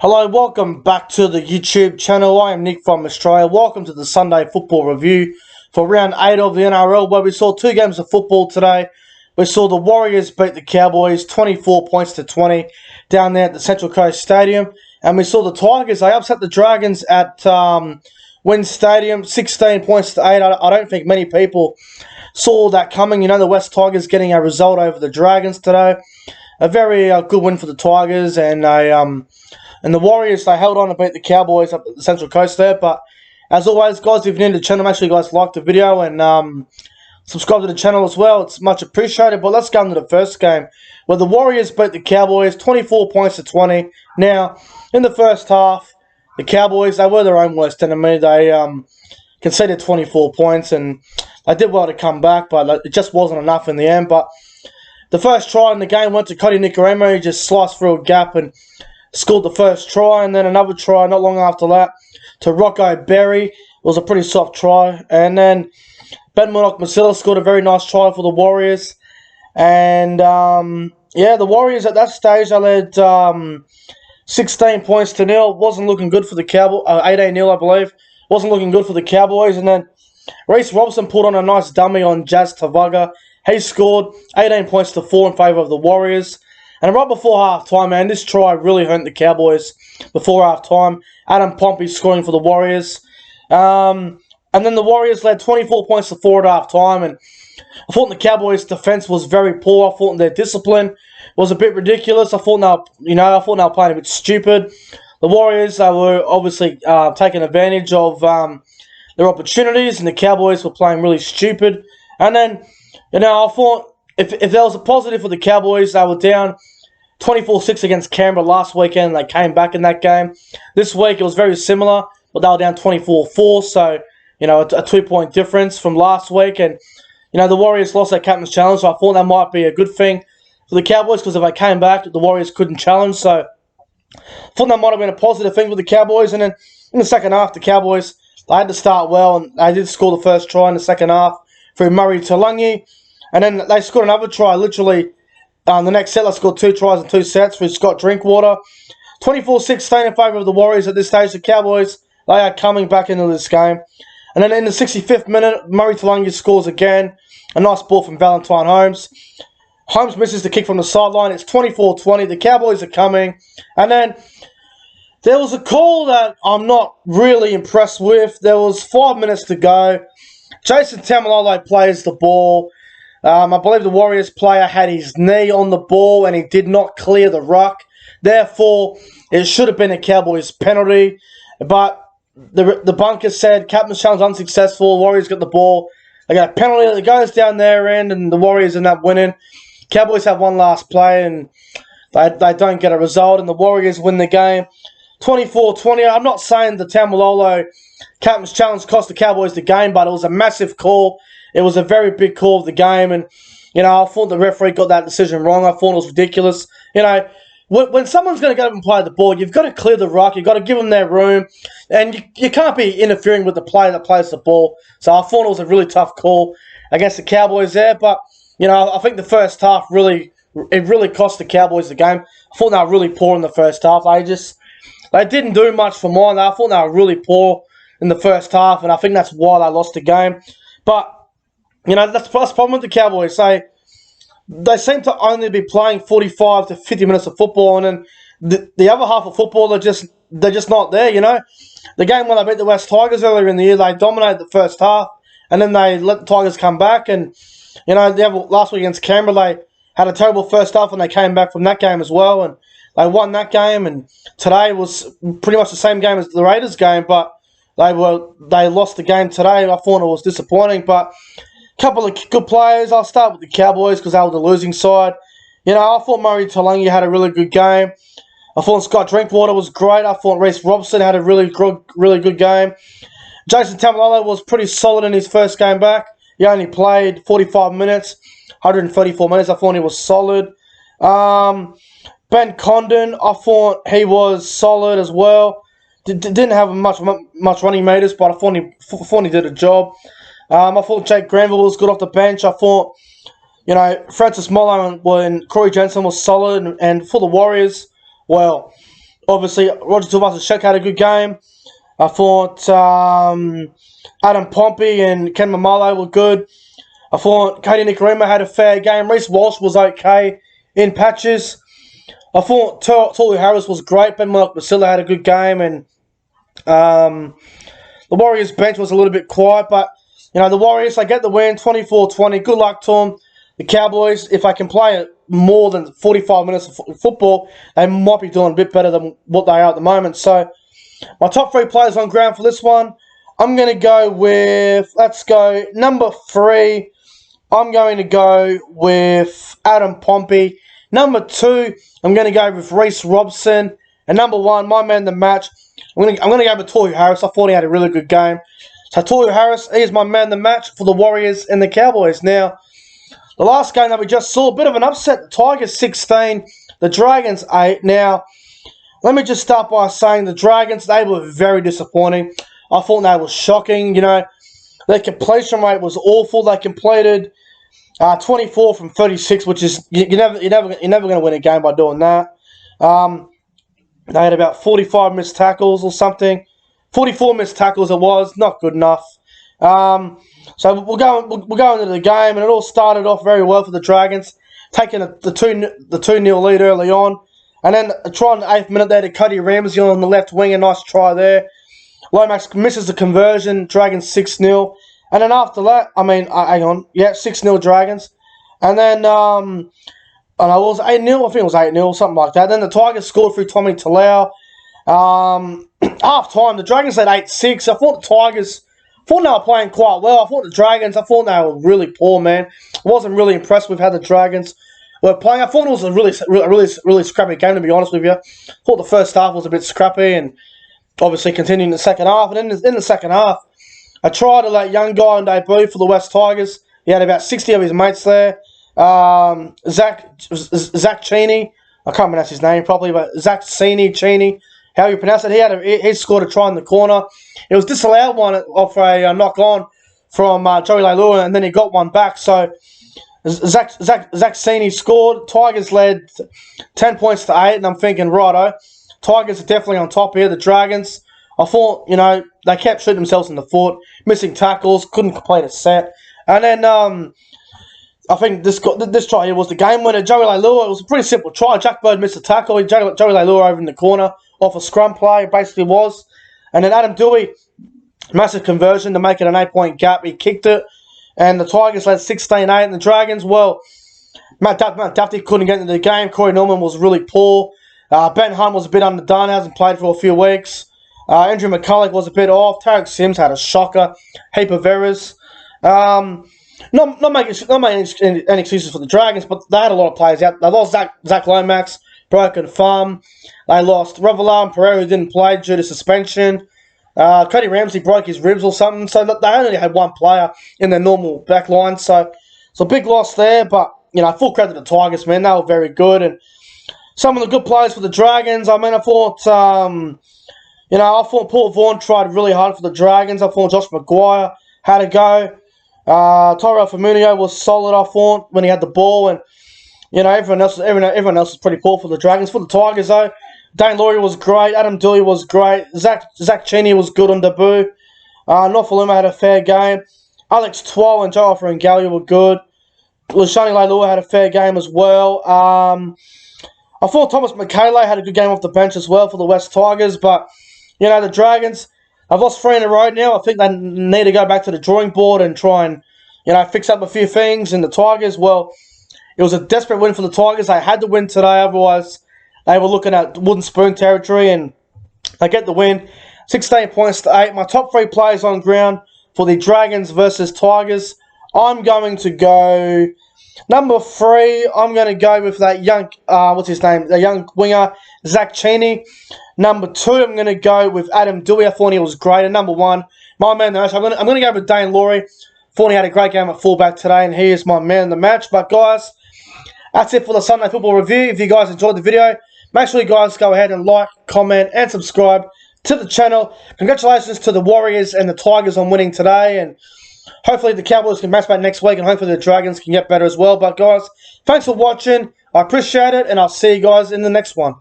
Hello, welcome back to the YouTube channel. I am Nick from Australia. Welcome to the Sunday Football Review for round 8 of the NRL, where we saw two games of football today. We saw the Warriors beat the Cowboys 24 points to 20 down there at the Central Coast Stadium. And we saw the Tigers, they upset the Dragons at Wynn Stadium 16 points to 8. I don't think many people saw that coming. You know, the West Tigers getting a result over the Dragons today. A very good win for the Tigers, and the Warriors, they held on to beat the Cowboys up at the Central Coast there. But as always, guys, if you're new to the channel, make sure you guys like the video and subscribe to the channel as well. It's much appreciated. But let's go into the first game, where the Warriors beat the Cowboys 24 points to 20. Now, in the first half, the Cowboys, they were their own worst enemy. They conceded 24 points, and they did well to come back, but it just wasn't enough in the end. But the first try in the game went to Cody Nicarima. He just sliced through a gap and scored the first try, and then another try not long after that to Rocco Berry. It was a pretty soft try. And then Ben Masila scored a very nice try for the Warriors. And, yeah, the Warriors at that stage, they led 16 points to nil. Wasn't looking good for the Cowboys. 18-0, I believe. Wasn't looking good for the Cowboys. And then Reece Robson pulled on a nice dummy on Jazz Tavaga. He scored 18 points to 4 in favour of the Warriors. And right before half-time, man, this try really hurt the Cowboys before half-time. Adam Pompey scoring for the Warriors. And then the Warriors led 24 points to 4 at half-time. And I thought the Cowboys' defense was very poor. I thought their discipline was a bit ridiculous. I thought they were playing a bit stupid. The Warriors, they were obviously taking advantage of their opportunities, and the Cowboys were playing really stupid. And then, I thought if there was a positive for the Cowboys, they were down 24-6 against Canberra last weekend. They came back in that game. This week it was very similar, but they were down 24-4. So, a 2-point difference from last week. And, the Warriors lost their captain's challenge. So I thought that might be a good thing for the Cowboys, because if they came back, the Warriors couldn't challenge. So I thought that might have been a positive thing for the Cowboys. And then in the second half, the Cowboys, they had to start well, and they did score the first try in the second half through Murray Taulagi. And then they scored another try, literally. The next set, they scored 2 tries in 2 sets for Scott Drinkwater. 24-16 in favour of the Warriors at this stage. The Cowboys, they are coming back into this game. And then in the 65th minute, Murray Taulagi scores again. A nice ball from Valentine Holmes. Holmes misses the kick from the sideline. It's 24-20. The Cowboys are coming. And then there was a call that I'm not really impressed with. There was 5 minutes to go. Jason Taumalolo plays the ball. I believe the Warriors player had his knee on the ball and he did not clear the ruck. Therefore, it should have been a Cowboys penalty. But the bunker said captain's challenge unsuccessful. Warriors got the ball. They got a penalty that goes down their end, and the Warriors end up winning. Cowboys have one last play and they don't get a result, and the Warriors win the game 24-20. I'm not saying the Taumalolo captain's challenge cost the Cowboys the game, but it was a massive call. It was a very big call of the game, and, I thought the referee got that decision wrong. I thought it was ridiculous. When someone's going to go up and play the ball, you've got to clear the ruck. You've got to give them their room, and you can't be interfering with the player that plays the ball. So I thought it was a really tough call against the Cowboys there, but, I think the first half really cost the Cowboys the game. I thought they were really poor in the first half. They didn't do much for mine. I thought they were really poor in the first half, and I think that's why they lost the game. But that's the problem with the Cowboys. They seem to only be playing 45 to 50 minutes of football, and then the other half of football, they're just not there, The game when they beat the West Tigers earlier in the year, they dominated the first half, and then they let the Tigers come back. And, last week against Canberra, they had a terrible first half, and they came back from that game as well, and they won that game. And today was pretty much the same game as the Raiders game, but they lost the game today. I thought it was disappointing, but couple of good players. I'll start with the Cowboys because they were the losing side. I thought Murray Taulagi had a really good game. I thought Scott Drinkwater was great. I thought Reece Robson had a really good game. Jason Taumalolo was pretty solid in his first game back. He only played 45 minutes, 134 minutes. I thought he was solid. Ben Condon, I thought he was solid as well. Didn't have much running meters, but I thought he did a job. I thought Jake Granville was good off the bench. I thought, Francis Molo and Corey Jensen was solid. And for the Warriors, well, Obviously, Roger Tuivasa-Sheck had a good game. I thought Adam Pompey and Ken Mamalo were good. I thought Katie Nikorima had a fair game. Reece Walsh was okay in patches. I thought Tolu Harris was great. Ben Basila had a good game. And the Warriors bench was a little bit quiet. But, the Warriors, they get the win, 24-20. Good luck to them. The Cowboys, if they can play more than 45 minutes of football, they might be doing a bit better than what they are at the moment. So, my top 3 players on ground for this one, I'm going to go with, let's go, number 3, I'm going to go with Adam Pompey. Number 2, I'm going to go with Reece Robson. And number 1, my man of the match, I'm going to go with Tolu Harris. I thought he had a really good game. So, Tolu Harris, he is my man of the match for the Warriors and the Cowboys. Now, the last game that we just saw, a bit of an upset. The Tigers 16, the Dragons 8. Now, let me just start by saying the Dragons, they were very disappointing. I thought they were shocking. Their completion rate was awful. They completed 24 from 36, which is you're never going to win a game by doing that. They had about 45 missed tackles or something. 44 missed tackles it was, not good enough. So we'll go into the game, and it all started off very well for the Dragons, taking the 2-0 lead early on. And then a try in the 8th minute there to Cody Ramsey on the left wing, a nice try there. Lomax misses the conversion, Dragons 6-0. And then after that, hang on, 6-0 Dragons. And then, it was 8-0, I think it was 8-0, something like that. Then the Tigers scored through Tommy Talau. Half time, the Dragons had 8-6. I thought the Tigers, they were playing quite well. I thought the Dragons, they were really poor, man. I wasn't really impressed with how the Dragons were playing. I thought it was a really scrappy game, to be honest with you. I thought the first half was a bit scrappy, and obviously continuing the second half. And in the second half, I tried to let young guy on debut for the West Tigers. He had about 60 of his mates there. Zach Cheney. I can't pronounce his name properly, but Zach Cheney, how you pronounce it. He scored a try in the corner. It was disallowed one off a knock on from Joey Leilua, and then he got one back. So Zach Cheney scored. Tigers led 10 points to 8, and I'm thinking, righto, Tigers are definitely on top here. The Dragons, I thought, they kept shooting themselves in the foot, missing tackles, couldn't complete a set. And then I think this try here was the game winner. Joey Leilua, it was a pretty simple try. Jack Bird missed a tackle. Joey Leilua over in the corner off a scrum play, basically was. And then Adam Dewey, massive conversion to make it an 8-point gap. He kicked it. And the Tigers led 16-8. And the Dragons, well, Matt Duffy couldn't get into the game. Corey Norman was really poor. Ben Hunt was a bit underdone, hasn't played for a few weeks. Andrew McCulloch was a bit off. Tarek Sims had a shocker. Heap of errors. Not making any excuses for the Dragons, but they had a lot of players out. They lost Zach Lomax, broken thumb. They lost Revelar and Pereira, who didn't play due to suspension. Cody Ramsey broke his ribs or something, so they only had one player in their normal back line. So it's a big loss there, but full credit to the Tigers, man. They were very good, and some of the good players for the Dragons. I thought Paul Vaughan tried really hard for the Dragons. I thought Josh Maguire had a go. Tyrell Firmino was solid, I thought, when he had the ball, and everyone else was pretty poor for the Dragons. For the Tigers, though, Dane Laurie was great. Adam Dewey was great. Zach Cheney was good on debut. Nofaluma had a fair game. Alex Twal and Joe Offeringalia were good. Lashani Leilua had a fair game as well. I thought Thomas McKayla had a good game off the bench as well for the West Tigers, but the Dragons, I've lost 3 in a row now. I think they need to go back to the drawing board and try and, fix up a few things. And the Tigers, well, it was a desperate win for the Tigers. They had to win today, otherwise they were looking at wooden spoon territory, and they get the win. 16 points to 8. My top 3 players on ground for the Dragons versus Tigers. I'm going to go number 3. I'm going to go with that young, the young winger, Zach Cheney. Number 2, I'm going to go with Adam Dewey. I thought he was great. And number 1, my man of the match, I'm going to go with Dane Laurie. Thought he had a great game at fullback today, and he is my man of the match. But guys, that's it for the Sunday Football Review. If you guys enjoyed the video, make sure you guys go ahead and like, comment, and subscribe to the channel. Congratulations to the Warriors and the Tigers on winning today, and hopefully the Cowboys can bounce back next week, and hopefully the Dragons can get better as well. But guys, thanks for watching. I appreciate it, and I'll see you guys in the next one.